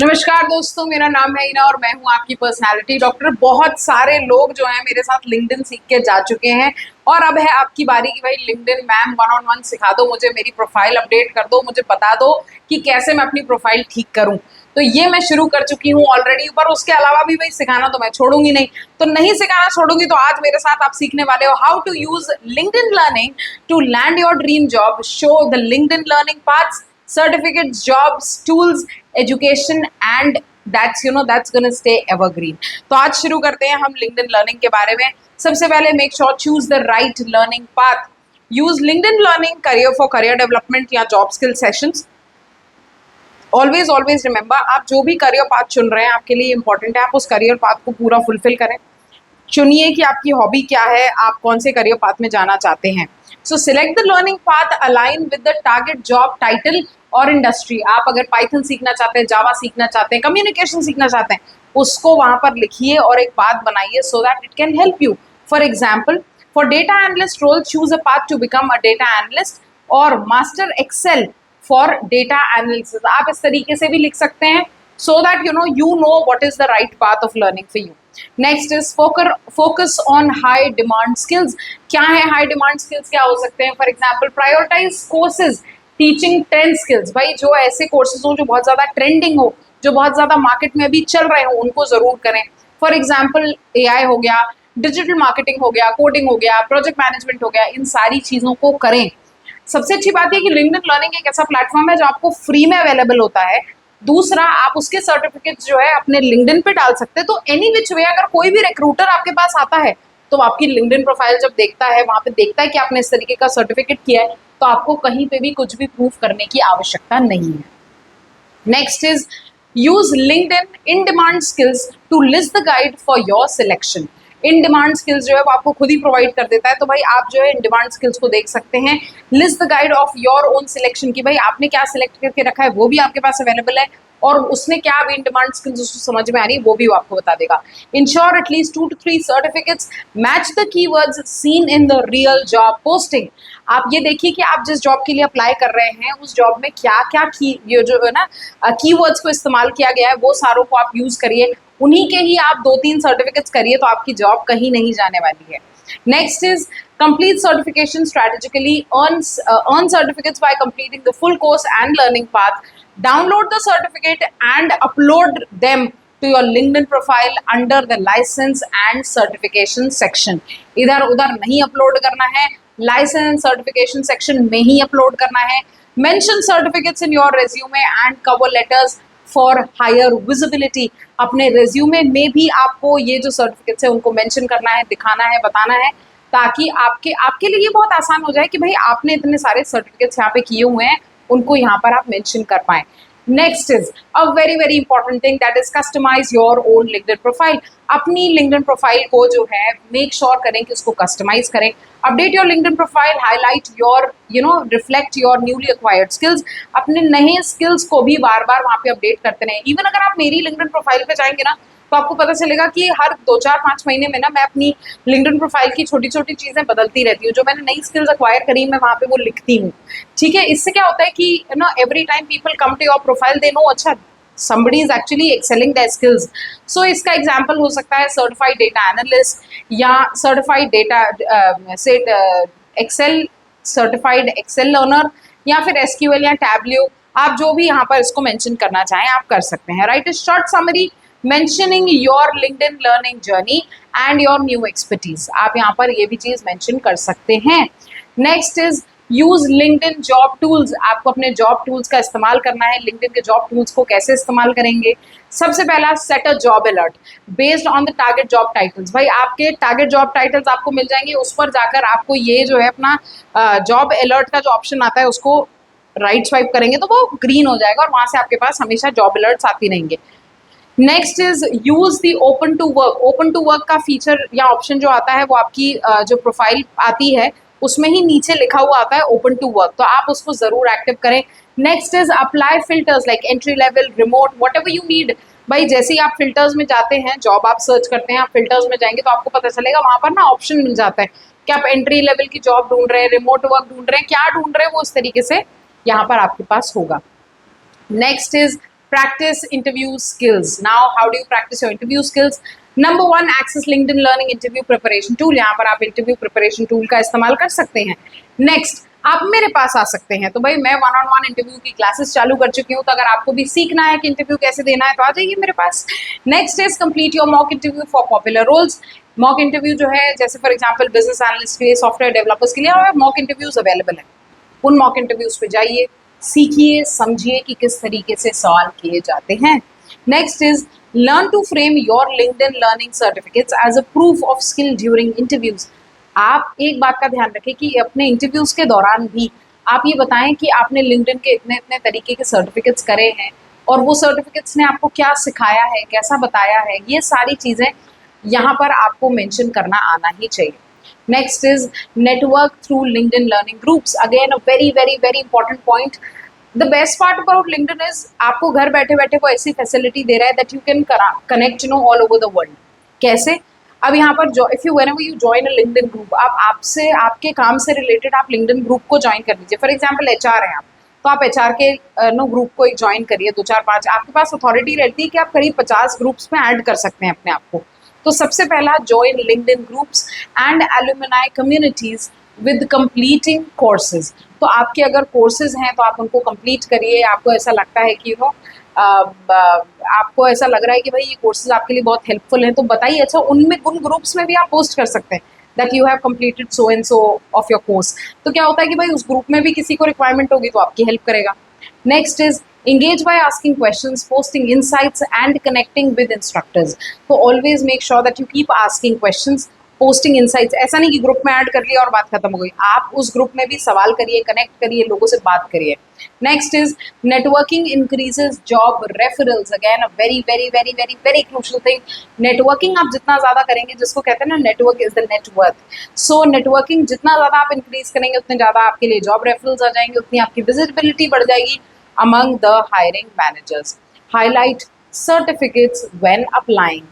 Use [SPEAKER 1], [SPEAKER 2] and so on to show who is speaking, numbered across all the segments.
[SPEAKER 1] नमस्कार दोस्तों, मेरा नाम है ईना और मैं हूं आपकी पर्सनालिटी डॉक्टर। बहुत सारे लोग जो हैं मेरे साथ लिंक्डइन सीख के जा चुके हैं और अब है आपकी बारी कि भाई लिंक्डइन मैम 1-on-1 सिखा दो, मुझे मेरी प्रोफाइल अपडेट कर दो, मुझे बता दो कि कैसे मैं अपनी प्रोफाइल ठीक करूं। तो ये मैं शुरू कर चुकी हूँ ऑलरेडी, पर उसके अलावा भी भाई सिखाना तो मैं छोड़ूंगी नहीं। तो नहीं सिखाना छोड़ूंगी, तो आज मेरे साथ आप सीखने वाले हो how to use LinkedIn learning to land your dream job, show the LinkedIn learning paths, certificates, jobs, tools, education and that's gonna stay evergreen। तो आज शुरू करते हैं हम LinkedIn लर्निंग के बारे में। सबसे पहले make sure choose the right learning path. Use LinkedIn learning career for career development या job skill sessions. Always always remember, आप जो भी करियर पाथ चुन रहे हैं आपके लिए इंपॉर्टेंट है आप उस करियर पाथ को पूरा फुलफिल करें। चुनिए कि आपकी हॉबी क्या है, आप कौन से करियर पाथ में जाना चाहते हैं। सो select the learning path align with the target job title और इंडस्ट्री। आप अगर पाइथन सीखना चाहते हैं, जावा सीखना चाहते हैं, कम्युनिकेशन सीखना चाहते हैं, उसको वहां पर लिखिए और एक पाथ बनाइए so that it can help you. For example, for data analyst role choose a path to become a data analyst और master excel for data analysis. आप इस तरीके से भी लिख सकते हैं so that you know what is the right path of learning for you. Next is focus on high demand skills। क्या है high demand skills, क्या हो सकते हैं? For example, prioritize courses teaching trend skills। भाई जो ऐसे courses हो जो बहुत ज़्यादा trending हो, जो बहुत ज़्यादा market में अभी चल रहे हो, उनको ज़रूर करें। For example, AI हो गया, digital marketing हो गया, coding हो गया, project management हो गया, इन सारी चीज़ों को करें। सबसे अच्छी बात यह कि लिंक्डइन लर्निंग एक ऐसा प्लेटफॉर्म है जो आपको फ्री में अवेलेबल होता है। दूसरा, आप उसके सर्टिफिकेट जो है अपने लिंक्डइन पे डाल सकते हैं। तो एनी विच वे अगर कोई भी रिक्रूटर आपके पास आता है तो आपकी लिंक्डइन प्रोफाइल जब देखता है, वहां पे देखता है कि आपने इस तरीके का सर्टिफिकेट किया है, तो आपको कहीं पे भी कुछ भी प्रूफ करने की आवश्यकता नहीं है। Next is use LinkedIn in demand skills to list the guide for your selection. In demand skills जो है वो आपको खुद ही प्रोवाइड कर देता है, तो भाई आप जो है इन डिमांड स्किल्स को देख सकते हैं। List the guide of your own selection की भाई आपने क्या सिलेक्ट करके रखा है वो भी आपके पास अवेलेबल है, और उसने क्या भी इन डिमांड स्किल्स उसको समझ में आ रही है वो भी वो आपको बता देगा। Ensure at least 2 to 3 certificates match the keywords seen in the real job posting. आप ये देखिए कि आप जिस जॉब के लिए अप्लाई कर रहे हैं उस जॉब में क्या क्या ये जो है ना कीवर्ड्स को इस्तेमाल किया गया है वो सारों को आप यूज करिए, उन्हीं के ही आप 2-3 सर्टिफिकेट्स करिए तो आपकी जॉब कहीं नहीं जाने वाली है। Next is complete certification strategically, earn certificates by completing the full course and learning path, download the certificate and upload them to your LinkedIn profile under the license and certification section। इधर उधर नहीं upload करना है, license certification section में ही upload करना है। mention certificates in your resume and cover letters for higher visibility. अपने resume में भी आपको ये जो सर्टिफिकेट्स है उनको मेंशन करना है, दिखाना है, बताना है, ताकि आपके लिए ये बहुत आसान हो जाए कि भाई आपने इतने सारे सर्टिफिकेट्स यहाँ पे किए हुए हैं, उनको यहाँ पर आप मेंशन कर पाएं। Next is a very very important thing, that is customize your own LinkedIn profile. अपनी लिंक्डइन प्रोफाइल को जो है मेक श्योर करें कि उसको कस्टमाइज करें। Update your LinkedIn profile, highlight your reflect your newly acquired skills. अपने नए स्किल्स को भी बार बार वहाँ पे अपडेट करते रहें। इवन अगर आप मेरी लिंक्डइन प्रोफाइल पे जाएंगे ना तो आपको पता चलेगा कि हर 2-4-5 महीने में ना मैं अपनी लिंक्डइन प्रोफाइल की छोटी छोटी चीज़ें बदलती रहती हूँ। जो मैंने नई स्किल्स अक्वायर करी मैं वहाँ पे वो लिखती हूँ। ठीक है, इससे क्या होता है कि every time people come to your profile they know अच्छा somebody is actually excelling their skills। so इसका एग्जाम्पल हो सकता है सर्टिफाइड डेटा एनालिस्ट या certified data excel, certified excel learner या फिर एसक्यूएल या टैबल्यू। आप जो भी यहाँ पर इसको मेंशन करना चाहें आप कर सकते हैं। Right, short summary mentioning your LinkedIn learning journey and your new expertise। आप यहाँ पर ये भी चीज़ मेंशन कर सकते हैं। Next is use LinkedIn job tools. आपको अपने जॉब टूल्स का इस्तेमाल करना है। LinkedIn के जॉब टूल्स को कैसे इस्तेमाल करेंगे? सबसे पहला, set a job alert based on the target job titles. भाई आपके टारगेट जॉब टाइटल्स आपको मिल जाएंगे, उस पर जाकर आपको ये जो है अपना जॉब अलर्ट का जो ऑप्शन आता है उसको राइट स्वाइप करेंगे तो वो ग्रीन हो जाएगा और वहाँ से आपके पास हमेशा जॉब अलर्ट्स आती रहेंगे। Next is use the open to work. Open to work का फीचर या ऑप्शन जो आता है वो आपकी जो प्रोफाइल आती है उसमें ही नीचे लिखा हुआ आता है ओपन टू वर्क, तो आप उसको जरूर एक्टिव करें। Next is apply filters like entry level, remote, what ever you need. भाई जैसे ही आप फिल्टर्स में जाते हैं, जॉब आप सर्च करते हैं, आप फिल्टर्स में जाएंगे तो आपको पता चलेगा वहां पर ना ऑप्शन मिल जाता है कि आप एंट्री लेवल की जॉब ढूंढ रहे हैं, रिमोट वर्क ढूंढ रहे हैं, क्या ढूंढ रहे हैं वो इस तरीके से यहाँ पर आपके पास होगा। Next is practice interview skills. Now, how do you practice your interview skills? Number one, access LinkedIn Learning interview preparation tool. यहाँ पर आप interview preparation tool का इस्तेमाल कर सकते हैं. Next, आप मेरे पास आ सकते हैं. तो भाई मैं वन ऑन वन इंटरव्यू की क्लासेस चालू कर चुकी हूँ, तो अगर आपको भी सीखना है कि इंटरव्यू कैसे देना है तो आ जाइए मेरे पास. Next is complete your mock interview for popular roles. Mock interview जो है, जैसे फॉर एग्जांपल बिजनेस एनालिस्ट के लिए, सॉफ्टवेयर डेवलपर्स के लिए मॉक इंटरव्यूज अवेलेबल है. उन मॉक इंटरव्यूज पे जाइए, सीखिए, समझिए कि किस तरीके से सवाल किए जाते हैं. Next is learn to frame your LinkedIn learning certificates as a proof of skill during interviews. आप एक बात का ध्यान रखें कि अपने इंटरव्यूज के दौरान भी आप ये बताएं कि आपने लिंक्डइन के इतने इतने तरीके के सर्टिफिकेट्स करे हैं और वो सर्टिफिकेट्स ने आपको क्या सिखाया है, कैसा बताया है. ये सारी चीज़ें यहाँ पर आपको मेंशन करना आना ही चाहिए. Next is network through LinkedIn learning groups. Again a very very very important point. The best part about LinkedIn is आपको घर बैठे बैठे वो ऐसी फैसिलिटी दे रहा है that you can connect all over the world. कैसे? अब यहाँ पर जो if you whenever you join a LinkedIn group, आप आपसे आपके काम से रिलेटेड आप लिंक्डइन ग्रुप को ज्वाइन कर लीजिए. फॉर एग्जांपल एचआर हैं आप, तो आप एचआर के ग्रुप को एक ज्वाइन करिए. 2 4 5 आपके पास अथॉरिटी रहती है कि आप करीब 50 ग्रुप्स में ऐड कर सकते हैं अपने आप को. तो सबसे पहला, join LinkedIn groups and alumni communities with completing courses. तो आपके अगर कोर्सेज हैं तो आप उनको कंप्लीट करिए. आपको ऐसा लगता है कि आपको ऐसा लग रहा है कि भाई ये कोर्सेज आपके लिए बहुत हेल्पफुल हैं, तो बताइए. अच्छा, उनमें उन ग्रुप्स में भी आप पोस्ट कर सकते हैं that you have completed so and so of your course. तो क्या होता है कि भाई उस ग्रुप में भी किसी को रिक्वायरमेंट होगी तो आपकी हेल्प करेगा. Next is engage by asking questions, posting insights and connecting with instructors. So always make sure that you keep asking questions, posting insights. ऐसा नहीं कि ग्रुप में ऐड कर लिया और बात खत्म हो गई. आप उस ग्रुप में भी सवाल करिए, कनेक्ट करिए, लोगों से बात करिए. Next is networking increases job referrals. Again a very very very very very crucial thing. Networking आप जितना ज़्यादा करेंगे, जिसको कहते हैं ना network is the net worth. So networking जितना ज़्यादा आप इंक्रीज करेंगे उतने ज़्यादा आपके लिए जॉब रेफरल्स आ जाएंगे, उतनी आपकी विजिबिलिटी बढ़ जाएगी among the hiring managers. Highlight certificates when applying.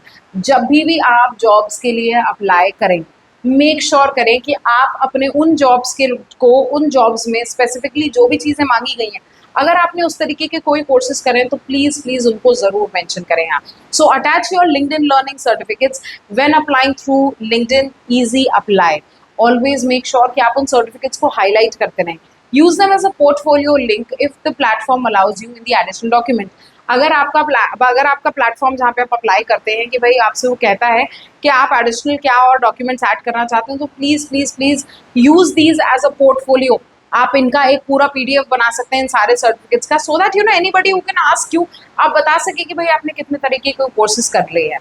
[SPEAKER 1] जब भी आप जॉब्स के लिए अप्लाई करें, मेक श्योर करें कि आप अपने उन जॉब्स उन जॉब्स में स्पेसिफिकली जो भी चीज़ें मांगी गई हैं, अगर आपने उस तरीके के कोई कोर्सेज करें तो प्लीज़ प्लीज़ उनको ज़रूर मेंशन करें यहाँ. So attach your LinkedIn learning certificates when applying through LinkedIn easy apply. Always make sure कि आप उन सर्टिफिकेट्स को हाईलाइट करते रहें. Use them as a portfolio link if the platform allows you in the additional document. अगर आपका platform जहाँ पे आप अप्लाई करते हैं कि भाई आपसे वो कहता है कि आप एडिशनल क्या और डॉक्यूमेंट्स ऐड करना चाहते हैं, तो please please please use these as a portfolio. आप इनका एक पूरा PDF बना सकते हैं इन सारे सर्टिफिकेट्स का, so that anybody who can ask you, आप बता सके कि भाई आपने कितने तरीके के कोर्सेज कर लिए हैं.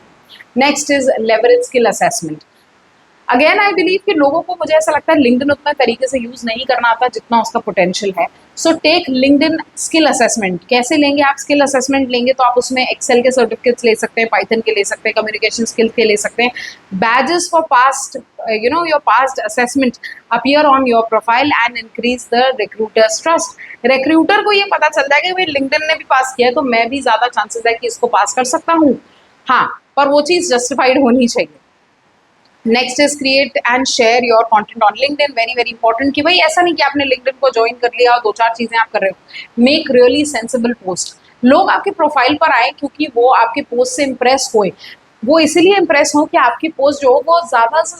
[SPEAKER 1] Next is leverage skill assessment. Again I believe कि लोगों को, मुझे ऐसा लगता है, लिंक्डइन उतना तरीके से यूज़ नहीं करना आता जितना उसका पोटेंशियल है. So take LinkedIn skill assessment. कैसे लेंगे आप स्किल असेसमेंट? लेंगे तो आप उसमें एक्सेल के सर्टिफिकेट्स ले सकते हैं, पाइथन के ले सकते हैं, कम्युनिकेशन स्किल्स के ले सकते हैं. Badges for past your past assessment appear on your profile and increase the recruiters trust. Recruiter को ये पता चल जाएगा कि भाई लिंक्डइन ने भी पास किया है तो मैं भी ज़्यादा चांसेस है कि इसको पास कर सकता हूँ. हाँ, पर वो चीज़ जस्टिफाइड होनी चाहिए. Next is create and share your content on LinkedIn. Very very important कि भाई ऐसा नहीं कि आपने लिंक्डइन को ज्वाइन कर लिया और 2 4 चीज़ें आप कर रहे हो. Make really sensible post. लोग आपके प्रोफाइल पर आए क्योंकि वो आपके पोस्ट से इम्प्रेस हुए. वो इसीलिए इम्प्रेस हो कि आपकी पोस्ट जो हो वो ज़्यादा से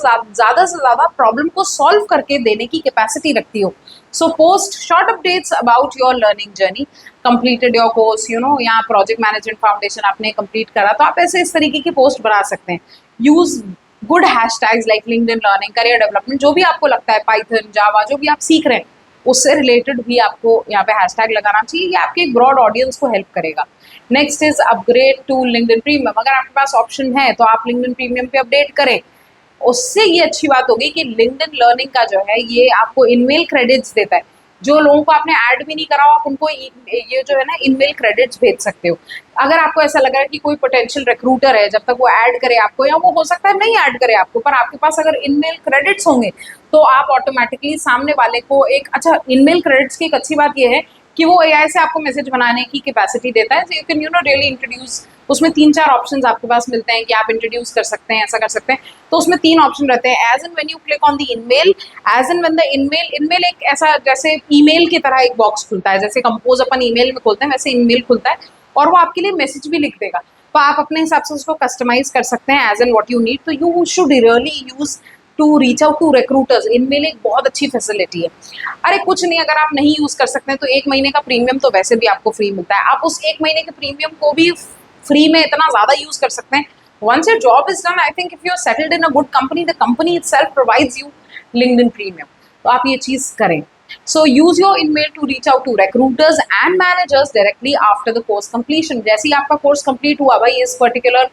[SPEAKER 1] ज़्यादा प्रॉब्लम को सॉल्व करके देने की कैपेसिटी रखती हो. So post short updates about your learning journey, completed your course, यहाँ प्रोजेक्ट मैनेजमेंट फाउंडेशन आपने कंप्लीट करा, तो आप ऐसे इस तरीके की पोस्ट बना सकते हैं. Use good hashtags like LinkedIn learning, career development, जो भी आपको लगता है, पाइथन, जावा, जो भी आप सीख रहे हैं उससे रिलेटेड भी आपको यहाँ पे हैशटैग लगाना चाहिए. ये आपके एक ब्रॉड ऑडियंस को हेल्प करेगा. Next is upgrade to LinkedIn premium. अगर आपके पास ऑप्शन है तो आप लिंक्डइन प्रीमियम पे अपडेट करें. उससे ये अच्छी बात होगी कि लिंक्डइन लर्निंग का जो है ये आपको इनमेल क्रेडिट्स देता है. जो लोगों को आपने ऐड भी नहीं करा हो, आप उनको ये जो है ना इनमेल क्रेडिट्स भेज सकते हो. अगर आपको ऐसा लग रहा है कि कोई पोटेंशियल रिक्रूटर है, जब तक वो ऐड करे आपको, या वो हो सकता है नहीं ऐड करे आपको, पर आपके पास अगर इनमेल क्रेडिट्स होंगे तो आप ऑटोमेटिकली सामने वाले को एक अच्छा इनमेल क्रेडिट्स की एक अच्छी बात ये है कि वो AI से आपको मैसेज बनाने की कैपेसिटी देता है. You can really introduce. उसमें 3 4 ऑप्शंस आपके पास मिलते हैं कि आप इंट्रोड्यूस कर सकते हैं, ऐसा कर सकते हैं. तो उसमें 3 ऑप्शन रहते हैं. As and when you click on the email, as and when the email एक ऐसा जैसे ईमेल की तरह एक बॉक्स खुलता है, जैसे कंपोज अपन ईमेल में खोलते हैं वैसे ईमेल खुलता है. और वो आपके लिए मैसेज भी लिख देगा, तो आप अपने हिसाब से उसको कस्टमाइज कर सकते हैं as and what you need. तो you should really use to reach out to recruiters. InMail एक बहुत अच्छी फैसिलिटी है। अरे कुछ नहीं, अगर आप नहीं यूज कर सकते हैं तो 1 महीने का प्रीमियम तो वैसे भी आपको फ्री मिलता है, आप उस 1 महीने के प्रीमियम को भी फ्री में इतना ज्यादा यूज कर सकते हैं। Once your job is done, I think if you're settled in a good company, the company itself provides you LinkedIn Premium. तो आप ये चीज करें। So use your email to reach out to recruiters and managers directly after the course completion. जैसे ही आपका course complete हुआ, भाई इस पर्टिकुलर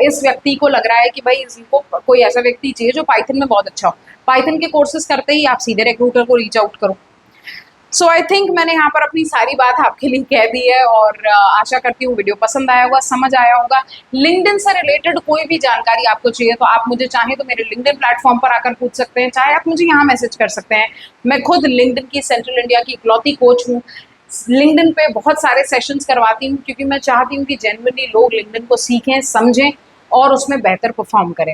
[SPEAKER 1] इस व्यक्ति को लग रहा है कि भाई इसको कोई ऐसा व्यक्ति चाहिए जो पाइथन में बहुत अच्छा हो, पाइथन के कोर्सेज करते ही आप सीधे रिक्रूटर को रीच आउट करो। सो आई थिंक मैंने यहाँ पर अपनी सारी बात आपके लिए कह दी है, और आशा करती हूँ वीडियो पसंद आया होगा, समझ आया होगा। लिंक्डइन से रिलेटेड कोई भी जानकारी आपको चाहिए तो आप मुझे चाहे तो मेरे लिंक्डइन प्लेटफॉर्म पर आकर पूछ सकते हैं, चाहे आप मुझे यहाँ मैसेज कर सकते हैं। मैं खुद लिंक्डइन की सेंट्रल इंडिया की इकलौती कोच हूँ। लिंक्डइन पे बहुत सारे सेशंस करवाती हूँ क्योंकि मैं चाहती हूँ कि जेन्युइनली लोग लिंक्डइन को सीखें, समझें और उसमें बेहतर परफॉर्म करें।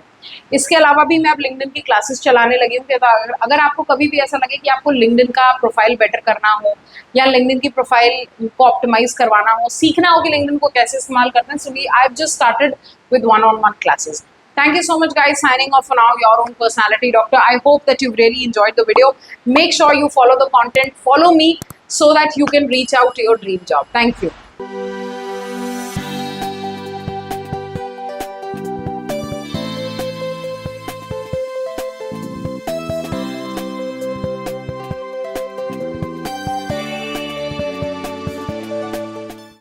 [SPEAKER 1] इसके अलावा भी मैं अब लिंक्डइन की क्लासेस चलाने लगी हूँ कि अगर आपको कभी भी ऐसा लगे कि आपको लिंक्डइन का प्रोफाइल बेटर करना हो या लिंक्डइन की प्रोफाइल को ऑप्टिमाइज करवाना हो, सीखना हो कि लिंक्डइन को कैसे इस्तेमाल करते हैं, so I have just started with one-on-one classes. Thank you so much guys, signing off for now, your own personality doctor. I hope that you've really enjoyed the video. Make sure you follow the content, follow me so that you can reach out to your dream job. Thank you.